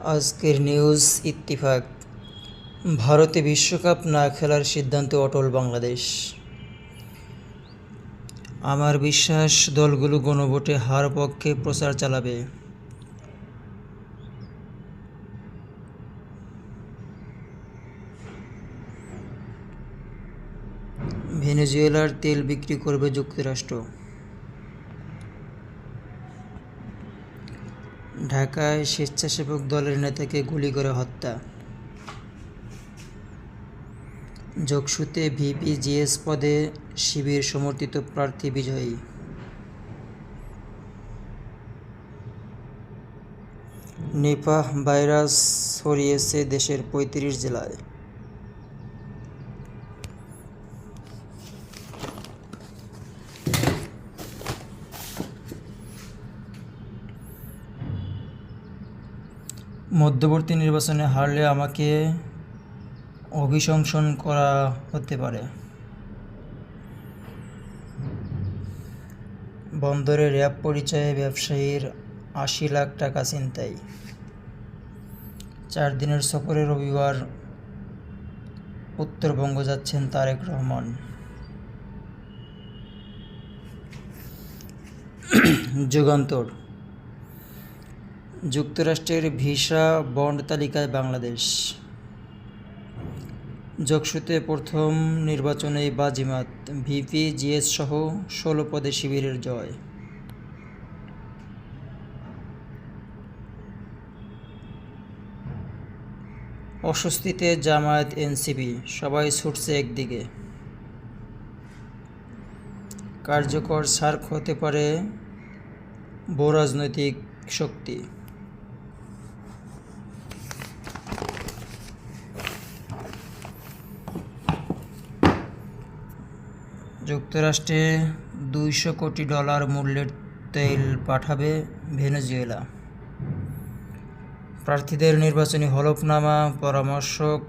আজকের নিউজ ইত্তেফাক। ভারতে বিশ্বকাপ না খেলার সিদ্ধান্তে অটল বাংলাদেশ। আমার বিশ্বাস দলগুলো গণভোটে হার পক্ষে প্রচার চালাবে। ভেনেজুয়েলার তেল বিক্রি করবে যুক্তরাষ্ট্র। ঢাকায় স্বেচ্ছাসেবক দলের নেতাকে গুলি করে হত্যা। যোগসূতে ভিপি জিএস পদে শিবির সমর্থিত প্রার্থী বিজয়ী। নিপাহ ভাইরাস ছড়িয়েছে দেশের ৩৫ জেলায়। মধ্যবর্তী নির্বাচনে হারলে আমাকে অভিশংসন করা হতে পারে। বন্দরে র্যাব পরিচয়ে ব্যবসায়ীর ৮০ লাখ টাকা ছিনতাই। ৪ দিনের সফরে রবিবার উত্তরবঙ্গ যাচ্ছেন তারেক রহমান। যুগান্তর। যুক্তরাষ্ট্রের ভিসা বন্ড তালিকায় বাংলাদেশ। যোগসূতে প্রথম নির্বাচনেই বাজিমাত, ভিপি জিএস সহ ১৬ পদে শিবিরের জয়। অস্বস্তিতে জামায়াত এনসিপি, সবাই ছুটছে একদিকে। কার্যকর সার্ক হতে পারে বহুরাজনৈতিক শক্তি। যুক্তরাষ্ট্রে $২০০ কোটি মূল্যের তেল পাঠাবে ভেনেজুয়েলা। প্রার্থীদের নির্বাচনী হলফনামা, পরামর্শক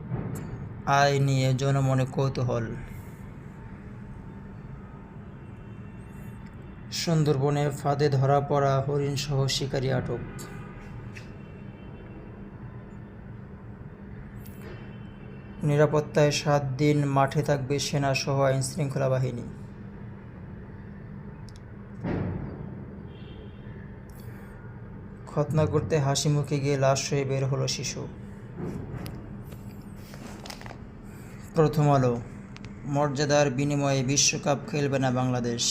আয় নিয়ে জনমনে কৌতূহল। সুন্দরবনে ফাঁদে ধরা পড়া হরিণসহ শিকারি আটক। নিরাপত্তায় ৭ দিন মাঠে থাকবে সেনাসহ আইনশৃঙ্খলা বাহিনী। খতনা করতে হাসি মুখে গিয়ে লাশ হয়ে বের হলো শিশু। প্রথম আলো। মর্যাদার বিনিময়ে বিশ্বকাপ খেলবে না বাংলাদেশ।